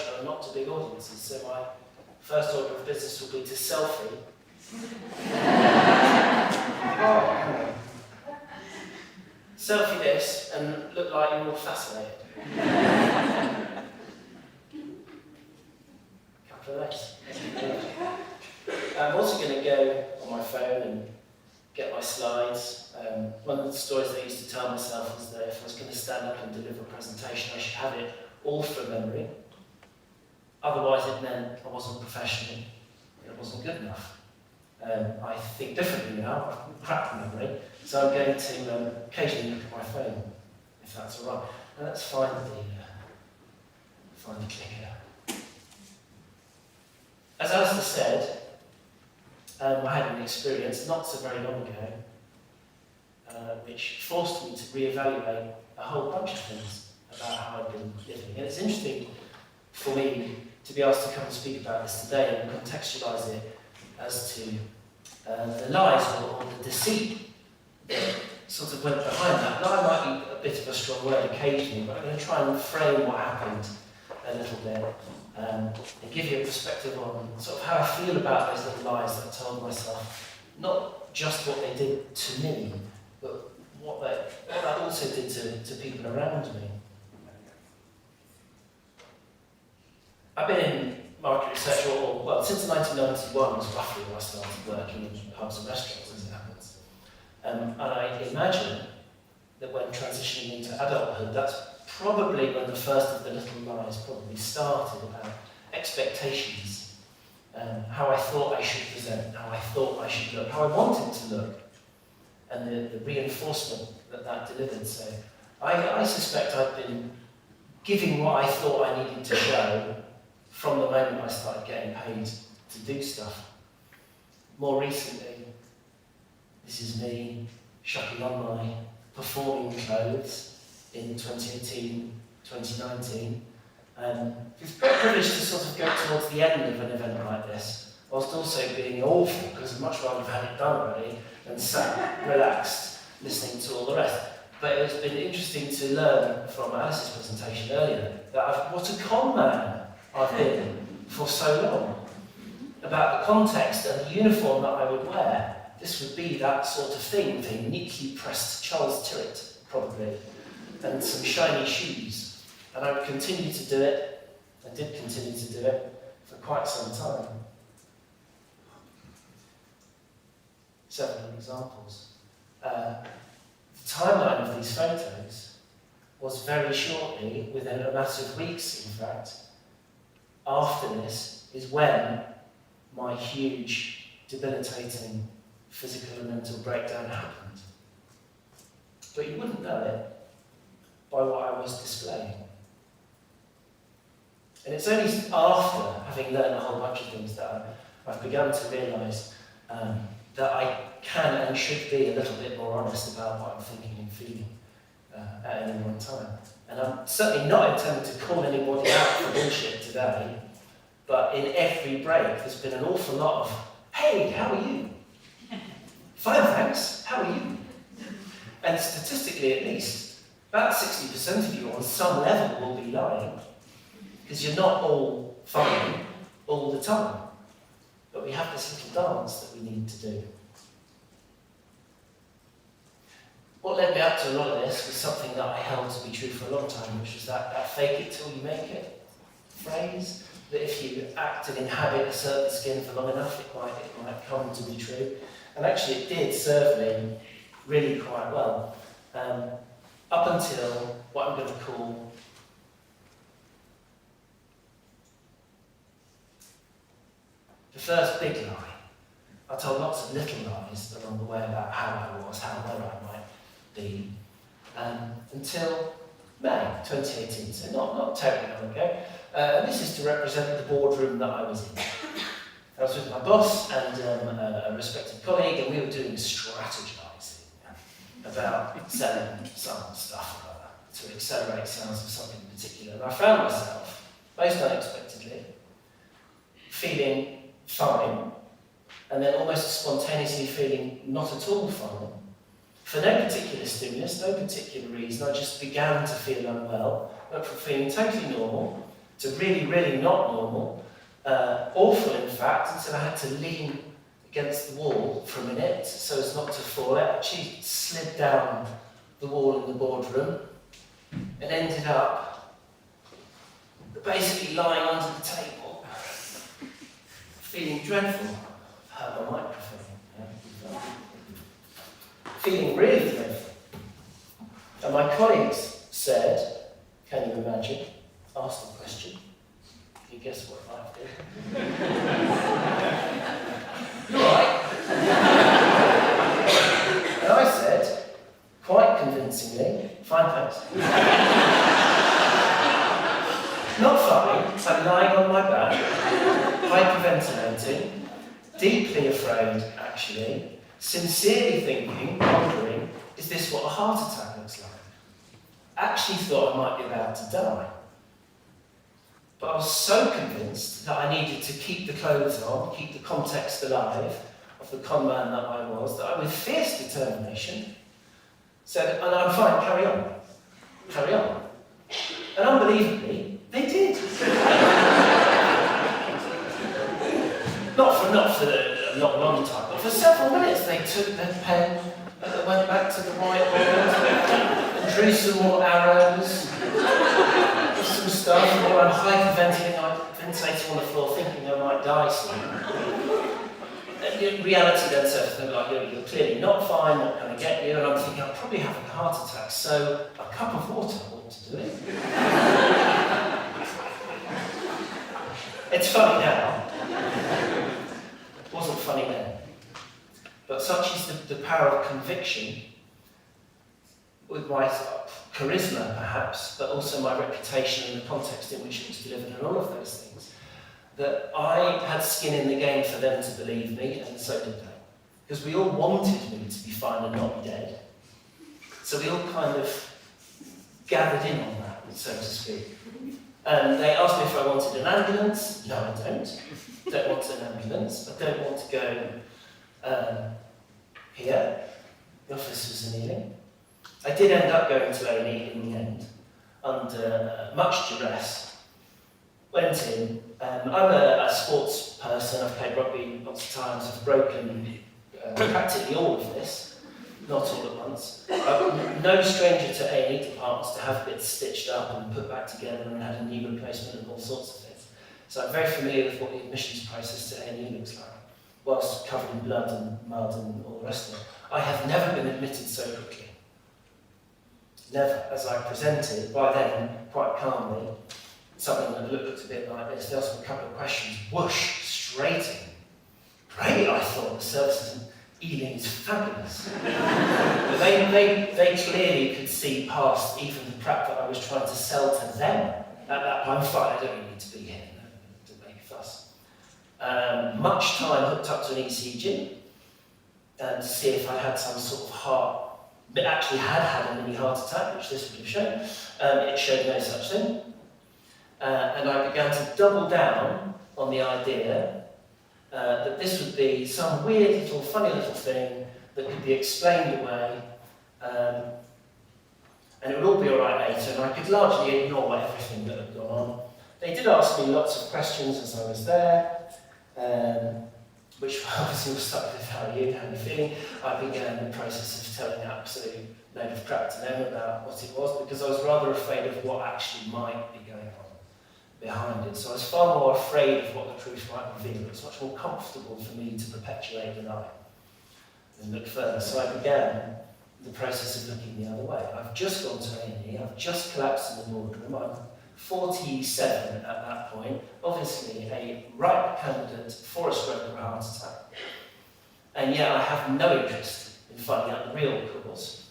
brochure and not to big audiences, so my first order of business will be to selfie. Oh, selfie this and look like you're all fascinated. Couple of legs. I'm also going to go on my phone and get my slides. One of the stories that I used to tell myself was that if I was going to stand up and deliver a presentation, I should have it all from memory. Otherwise it meant I wasn't professional, it wasn't good enough. I think differently now, I've crap memory, so I'm going to occasionally look at my phone, if that's all right. Now let's find the clicker. As Alistair said, I had an experience not so very long ago which forced me to reevaluate a whole bunch of things about how I've been living. And it's interesting for me to be asked to come and speak about this today and contextualise it as to the lies or the deceit that sort of went behind that. Lie might be a bit of a strong word occasionally, but I'm going to try and frame what happened a little bit and give you a perspective on sort of how I feel about those little lies that I told myself. Not just what they did to me, but what that also did to people around me. I've been in market research since 1991 was roughly when I started working in pubs and restaurants, as it happens. And I imagine that when transitioning into adulthood, that's probably when the first of the little lies probably started about expectations, how I thought I should present, how I thought I should look, how I wanted to look, and the reinforcement that delivered. So I suspect I've been giving what I thought I needed to show from the moment I started getting paid to do stuff. More recently, this is me shucking on my performing clothes in 2018, 2019. It's a great privilege to sort of go towards the end of an event like this, whilst also being awful, because I'd much rather have had it done already and sat relaxed, listening to all the rest. But it's been interesting to learn from Alice's presentation earlier that what a con man I've been for so long, about the context and the uniform that I would wear. This would be that sort of thing, with a neatly pressed Charles Tyrwhitt, probably, and some shiny shoes. And I would continue to do it, I did continue to do it, for quite some time. Several examples. The timeline of these photos was very shortly, within a matter of weeks in fact, after this is when my huge, debilitating physical and mental breakdown happened. But you wouldn't know it by what I was displaying. And it's only after having learned a whole bunch of things that I've begun to realise that I can and should be a little bit more honest about what I'm thinking and feeling at any one time. And I'm certainly not intending to call anybody out for bullshit today, but in every break there's been an awful lot of, hey, how are you? Fine, thanks, how are you? And statistically at least, about 60% of you on some level will be lying, because you're not all fine all the time. But we have this little dance that we need to do. What led me up to a lot of this was something that I held to be true for a long time, which was that fake it till you make it phrase, that if you act and inhabit a certain skin for long enough, it might come to be true. And actually it did serve me really quite well, up until what I'm going to call the first big lie. I told lots of little lies along the way about how I was, how well I might be, until May 2018, so not terribly long ago. This is to represent the boardroom that I was in. I was with my boss and a respected colleague, and we were doing strategising about selling some stuff to accelerate sales of something in particular. And I found myself, most unexpectedly, feeling fine, and then almost spontaneously feeling not at all fine. For no particular stimulus, no particular reason, I just began to feel unwell, went from feeling totally normal to really, really not normal, awful in fact, until I had to lean against the wall for a minute so as not to fall. I actually slid down the wall in the boardroom and ended up basically lying under the table, feeling dreadful. I've hurt my microphone. Yeah. Feeling really dreadful. And my colleagues said, can you imagine? Asked the question. Can you guess what I did? You're right. And I said, quite convincingly, fine, thanks. Not fine. I'm lying on my back, hyperventilating, deeply afraid, actually, sincerely thinking, wondering, is this what a heart attack looks like? Actually thought I might be about to die. But I was so convinced that I needed to keep the clothes on, keep the context alive of the con man that I was, that I, with fierce determination, said, and I'm fine, carry on. Carry on. And unbelievably, they did. not for a long time, but for several minutes they took their pen and went back to the whiteboard and drew some more arrows, some stuff, and I'm hyperventilating on the floor thinking I might die soon. And in reality then says, like, you're clearly not fine, what can I get you? And I'm thinking, I'm probably having a heart attack, so a cup of water ought to do it. It's funny now. It wasn't funny then. But such is the power of conviction, with my charisma perhaps, but also my reputation and the context in which it was delivered and all of those things, that I had skin in the game for them to believe me, and so did they. Because we all wanted me to be fine and not be dead. So we all kind of gathered in on that, so to speak. And they asked me if I wanted an ambulance. No, I don't. Don't want an ambulance. I don't want to go here. The office was in Ealing. I did end up going to A&E in the end, under much duress. Went in. I'm a sports person. I've played rugby lots of times. I've broken practically all of this, not all at once. I'm no stranger to A&E departments to have bits stitched up and put back together and had a knee replacement and all sorts of things. So I'm very familiar with what the admissions process to A&E looks like, whilst covered in blood and mud and all the rest of it. I have never been admitted so quickly. Never. As I presented, by then, quite calmly, something that looked a bit like this, they asked me a couple of questions, whoosh, straight in. Great, I thought, the services in Ealing is fabulous. But they clearly could see past even the prep that I was trying to sell to them. At that point, I'm fine, I don't really need to be here, to make a fuss. Much time hooked up to an ECG, to see if I had some sort of heart, but actually had a mini heart attack, which this would have shown. It showed no such thing. And I began to double down on the idea that this would be some weird little, funny little thing that could be explained away, and it would all be all right later, and I could largely ignore everything that had gone on. They did ask me lots of questions as I was there, which obviously was stuck with how are you feeling. I began the process of telling an absolute load of crap to them about what it was, because I was rather afraid of what actually might be going on behind it. So I was far more afraid of what the truth might reveal. It was much more comfortable for me to perpetuate denial and look further. So I began the process of looking the other way. I've just gone to A&E, I've just collapsed in the boardroom, I'm 47 at that point, obviously a ripe candidate for a stroke or a heart attack. And yet I have no interest in finding out the real cause.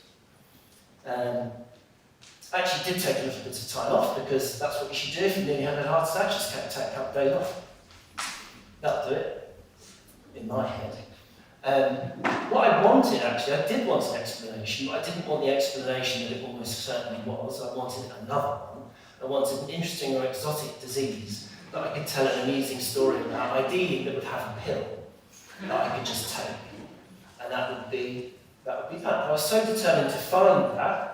I actually did take a little bit of time off, because that's what you should do if you nearly had a heart attack, just take a couple of days off. That'll do it, in my head. What I wanted, actually, I did want an explanation, but I didn't want the explanation that it almost certainly was. I wanted another one. I wanted an interesting or exotic disease that I could tell an amusing story about, ideally that would have a pill that I could just take. And that would be that. I was so determined to find that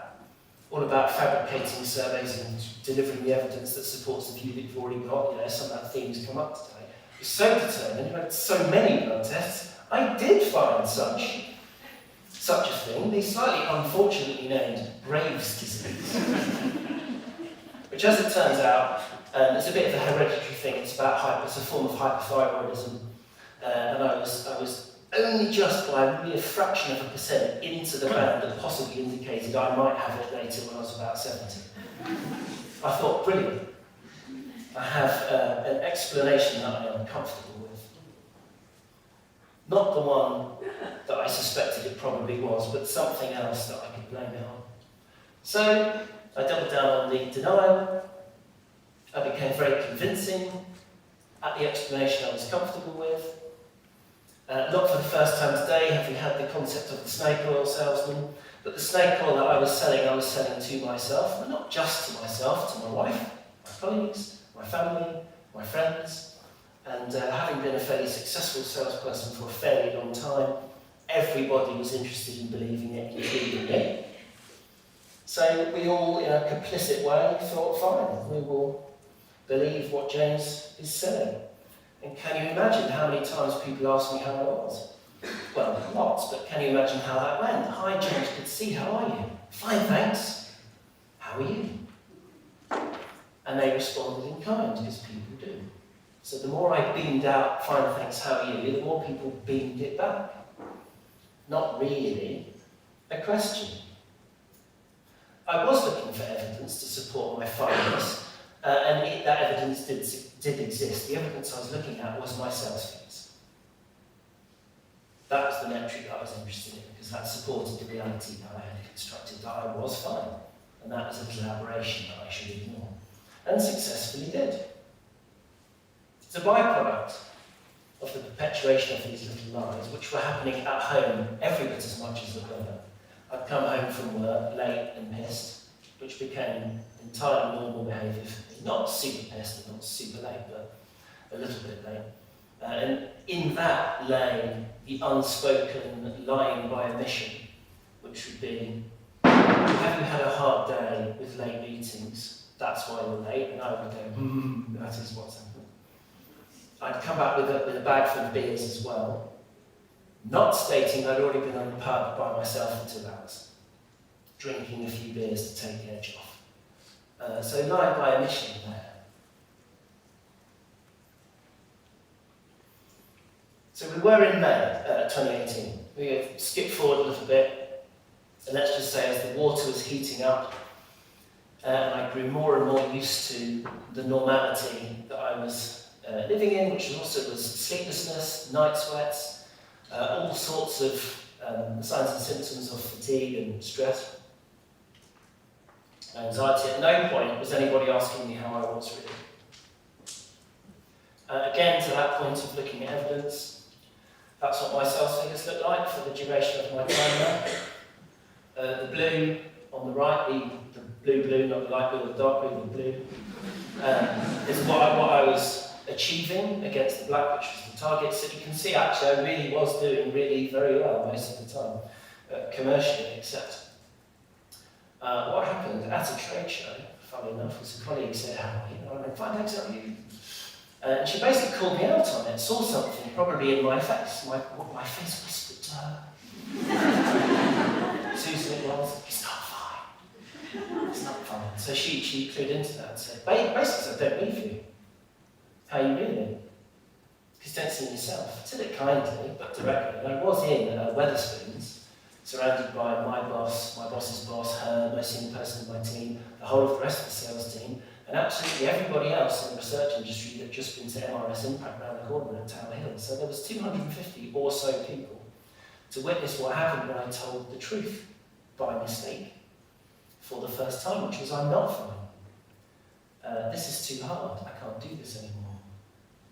all about fabricating surveys and delivering the evidence that supports the view that you've already got. Some of that theme's come up today. Was so determined, you had so many blood tests, I did find such a thing, the slightly unfortunately named Graves' disease, which, as it turns out, it's a bit of a hereditary thing. It's a form of hypothyroidism, and I was only just by a mere fraction of a percent into the band that possibly indicated I might have it later when I was about 70. I thought, brilliant. I have an explanation that I am comfortable with. Not the one that I suspected it probably was, but something else that I could blame it on. So I doubled down on the denial. I became very convincing at the explanation I was comfortable with. Not for the first time today have we had the concept of the snake oil salesman, but the snake oil that I was selling to myself, but not just to myself, to my wife, my colleagues, my family, my friends, and having been a fairly successful salesperson for a fairly long time, everybody was interested in believing it, including me. So we all, in a complicit way, thought, fine, we will believe what James is saying. And can you imagine how many times people asked me how I was? Well, lots, but can you imagine how that went? Hi, James, good to see you. How are you? Fine, thanks. How are you? And they responded in kind, because people do. So the more I beamed out, fine, thanks, how are you, the more people beamed it back. Not really a question. I was looking for evidence to support my findings, and that evidence did exist. The evidence I was looking at was my sales figures. That was the metric that I was interested in, because that supported the reality that I had constructed, that I was fine. And that was a collaboration that I should ignore. And successfully did. It's a byproduct of the perpetuation of these little lies, which were happening at home every bit as much as at work. I'd come home from work late and pissed, which became entirely normal behaviour for me. Not super pissed and not super late, but a little bit late. And in that lay the unspoken lying by omission, which would be, have you had a hard day with late meetings? That's why you're late. And I would go, that is what's happened. I'd come back with a bag full of beers as well, not stating I'd already been on the pub by myself for 2 hours, drinking a few beers to take the edge off. So lying by omission there. So we were in May 2018. We skipped forward a little bit, and let's just say as the water was heating up, and I grew more and more used to the normality that I was living in, which also was sleeplessness, night sweats, all sorts of signs and symptoms of fatigue and stress, anxiety. At no point was anybody asking me how I was really. Again, to that point of looking at evidence, that's what my sales figures look like for the duration of my time there. The blue on the right, the blue, not the light blue, the dark blue, the blue, is what I was achieving against the black, which was the target. So you can see actually I really was doing really very well most of the time, commercially, except what happened at a trade show, funnily enough, was a colleague said, how are you? And I went, fine, thanks, how are you? And she basically called me out on it, saw something probably in my face. My face whispered to her. Susan it was, it's not fine. It's not fine. So she clued into that and said, basically said, don't leave you. How are you doing? Because don't see yourself. I said it kindly, but directly. And I was in Wetherspoons, surrounded by my boss, my boss's boss, her, most senior person in my team, the whole of the rest of the sales team, and absolutely everybody else in the research industry that had just been to MRS Impact around the corner at Tower Hill. So there was 250 or so people to witness what happened when I told the truth by mistake for the first time, which was I'm not fine. This is too hard. I can't do this anymore.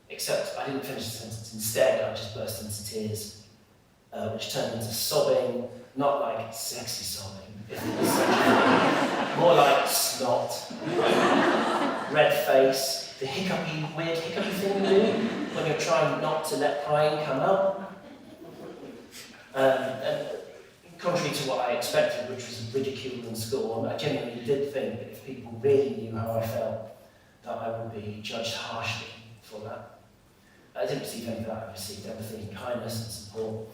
Except I didn't finish the sentence. Instead, I just burst into tears, which turned into sobbing, not like sexy sobbing, more like snot, red face, the weird hiccupy thing you do when you're trying not to let crying come out. And contrary to what I expected, which was ridicule and scorn, I genuinely did think that if people really knew how I felt, that I would be judged harshly for that. I didn't receive any of that. I received everything in kindness and support.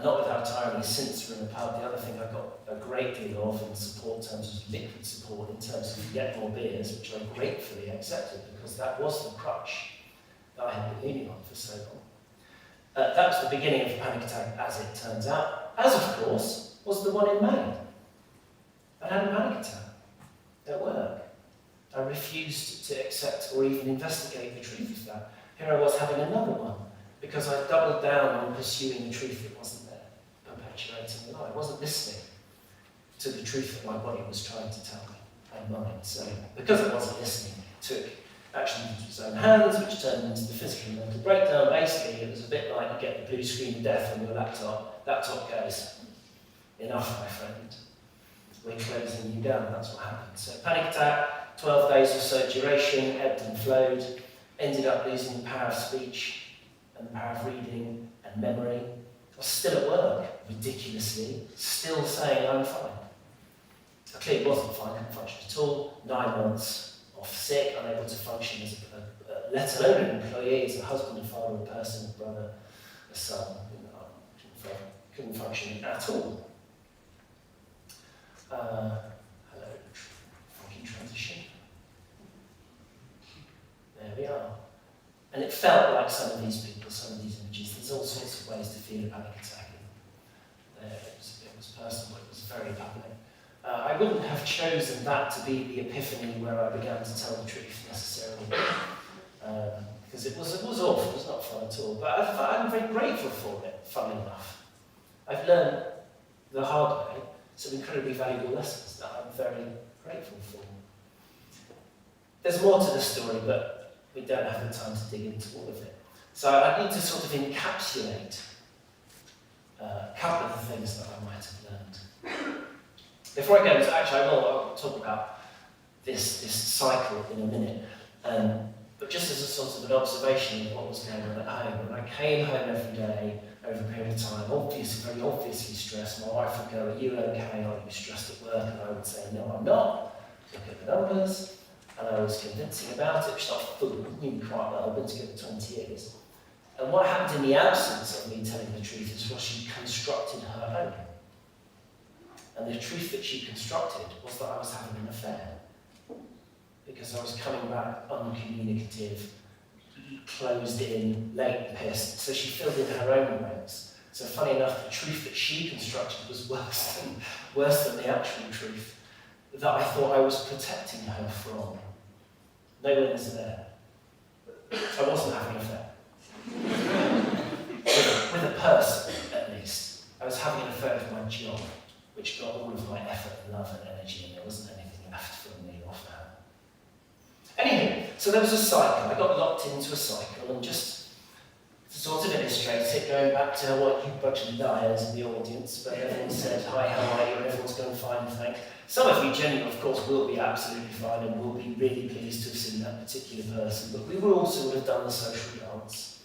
Not without irony, since we're in the pub, the other thing I got a great deal of in support terms was liquid support in terms of get more beers, which I gratefully accepted because that was the crutch that I had been leaning on for so long. That was the beginning of the panic attack, as it turns out, as of course was the one in May. I had a panic attack at work. I refused to accept or even investigate the truth of that. Here I was having another one, because I doubled down on pursuing the truth that wasn't there, perpetuating the lie. I wasn't listening to the truth that my body was trying to tell me, and mine. So, because I wasn't listening, took action into its own hands, which turned into the physical and mental breakdown. Basically, it was a bit like you get the blue screen of death on your laptop. Laptop goes, enough, my friend. We're closing you down. That's what happened. So, panic attack, 12 days or so duration, ebbed and flowed, ended up losing the power of speech and the power of reading and memory. I was still at work, ridiculously, still saying I'm fine. I clearly wasn't fine, couldn't function at all. 9 months off sick, unable to function as let alone an employee, as a husband, a father, a person, a brother, a son. Couldn't function at all. Hello, funky transition. There we are. And it felt like some of these people, some of these images, there's all sorts of ways to feel a panic attack. It was personal, it was very public. I wouldn't have chosen that to be the epiphany where I began to tell the truth necessarily. Because it was awful, it was not fun at all. But I'm very grateful for it, funnily enough. I've learned the hard way some incredibly valuable lessons that I'm very grateful for. There's more to the story, but we don't have the time to dig into all of it. So I need to sort of encapsulate a couple of the things that I might have learned. Before I go into, actually I'll talk about this cycle in a minute, but just as a sort of an observation of what was going on at home. When I came home every day over a period of time, very obviously stressed, my wife would go, "Are you okay? Are you stressed at work?" And I would say, "No, I'm not." Look at the numbers. And I was convincing about it. She's not a fool, knew me quite well, I've been together 20 years. And what happened in the absence of me telling the truth is what she constructed her own. And the truth that she constructed was that I was having an affair. Because I was coming back uncommunicative, closed in, late, pissed. So she filled in her own blanks. So funny enough, the truth that she constructed was worse than the actual truth that I thought I was protecting her from. No one was there. I wasn't having an affair. with a person, at least. I was having an affair with my job, which got all of my effort and love and energy, and there wasn't anything left for me or for her. Anyway, so there was a cycle. I got locked into a cycle, and just to sort of illustrate it, going back to what you bunch of liars in the audience, but everyone said, "Hi, how are you?" and everyone's going fine, thanks. Some of you genuinely, of course, will be absolutely fine and will be really pleased to have seen that particular person, but we will also would have done the social dance.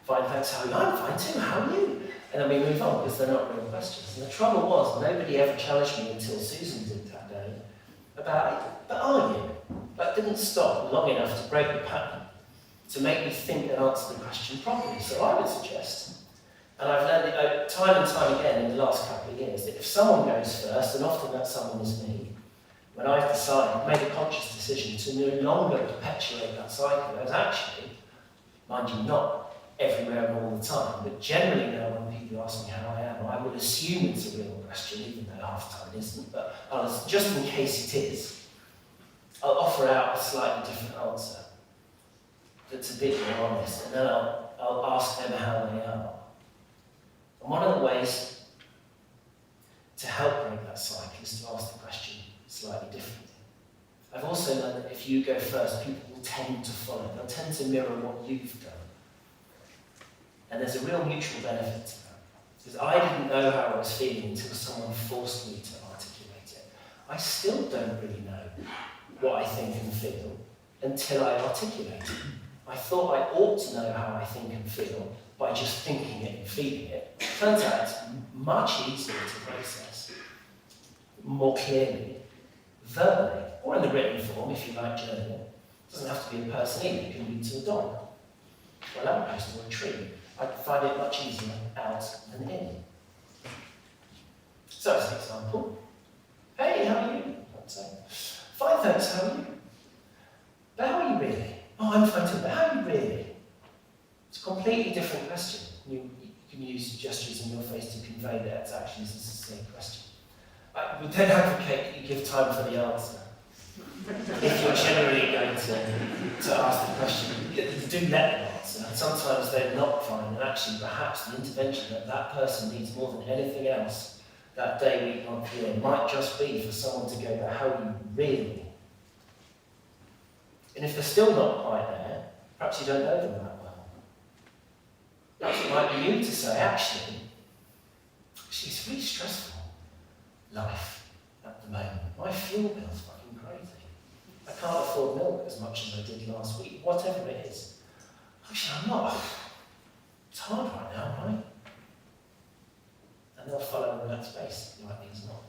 Fine, thanks, how are you? I'm fine too, how are you? And then we move on, because they're not real questions. And the trouble was, nobody ever challenged me until Susan did that day about it. But are you? That didn't stop long enough to break the pattern, to make me think and answer the question properly. So I would suggest, and I've learned it time and time again in the last couple of years, that if someone goes first, and often that someone is me, when I've made a conscious decision to no longer perpetuate that cycle, as actually, mind you, not everywhere and all the time, but generally now when people ask me how I am, I will assume it's a real question, even though half the time it isn't, but just in case it is, I'll offer out a slightly different answer that's a bit more honest, and then I'll ask them how they are. And one of the ways to help break that cycle is to ask the question slightly differently. I've also learned that if you go first, people will tend to follow. They'll tend to mirror what you've done. And there's a real mutual benefit to that. Because I didn't know how I was feeling until someone forced me to articulate it. I still don't really know what I think and feel until I articulate it. I thought I ought to know how I think and feel by just thinking it and feeling it. Turns out it's much easier to process more clearly, verbally, or in the written form if you like journaling. It doesn't have to be a person either, it can be to a dog, or a lamppost, or a tree. I find it much easier out than in. So as an example, hey, how are you? I'd say, fine thanks, how are you? But how are you really? Oh, I'm fine too, but how are you really? It's a completely different question. You can use gestures in your face to convey that it's actually the same question. I would then advocate that you give time for the answer. If you're generally going to ask the question, do let them answer. Sometimes they're not fine, and actually perhaps the intervention that that person needs more than anything else that day, week, month, year might just be for someone to go, but how are you really? And if they're still not quite there, perhaps you don't know them that well. Perhaps it might be you to say, actually, it's really stressful life at the moment. My fuel bill's fucking crazy. I can't afford milk as much as I did last week, whatever it is. Actually, I'm not. It's hard right now, right? And they'll follow in that space, like these not.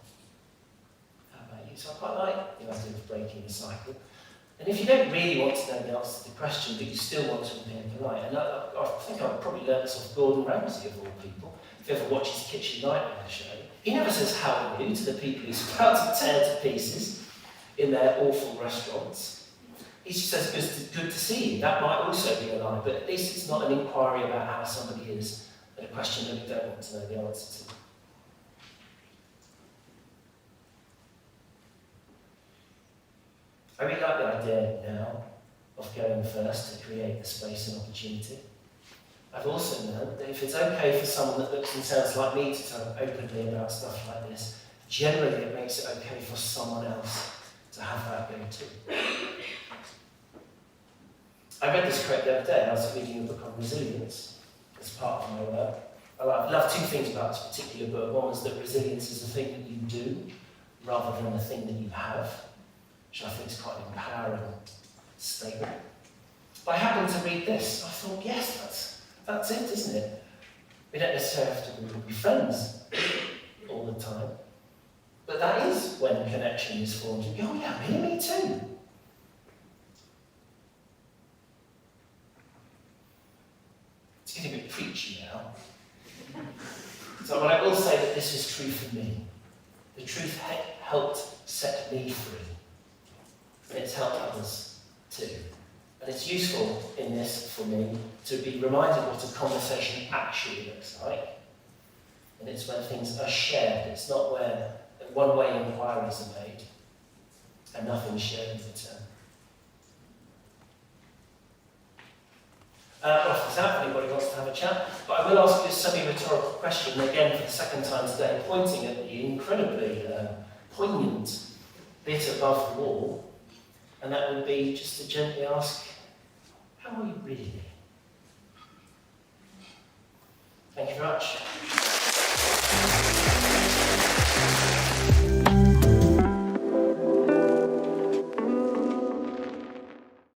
How about you? So I quite like the idea of breaking the cycle. And if you don't really want to know the answer to the question, but you still want to appear polite, and I think I've probably learned this off Gordon Ramsay of all people, if you ever watch his Kitchen Nightmare show, he never says how are you to the people he's about to tear to pieces in their awful restaurants. He just says, good to see you. That might also be a lie, but at least it's not an inquiry about how somebody is at a question that we don't want to know the answer to. I really like the idea now of going first to create the space and opportunity. I've also learned that if it's okay for someone that looks and sounds like me to talk openly about stuff like this, generally it makes it okay for someone else to have that go too. I read this quote the other day. I was reading a book on resilience as part of my work. I love two things about this particular book. One was that resilience is a thing that you do rather than a thing that you have, which I think is quite an empowering statement. But I happened to read this. I thought, yes, that's it, isn't it? We don't necessarily have to be friends all the time. But that is when a connection is formed. You go, oh yeah, me too. It's getting a bit preachy now. So I will say that this is true for me. The truth helped set me free. And it's helped others too. And it's useful in this for me to be reminded what a conversation actually looks like. And it's when things are shared. It's not where one-way inquiries are made and nothing's shared in return. Well, if anybody wants to have a chat, but I will ask you a semi-rhetorical question again for the second time today, pointing at the incredibly poignant bit above the wall. And that would be just to gently ask, how are you really? Thank you very much.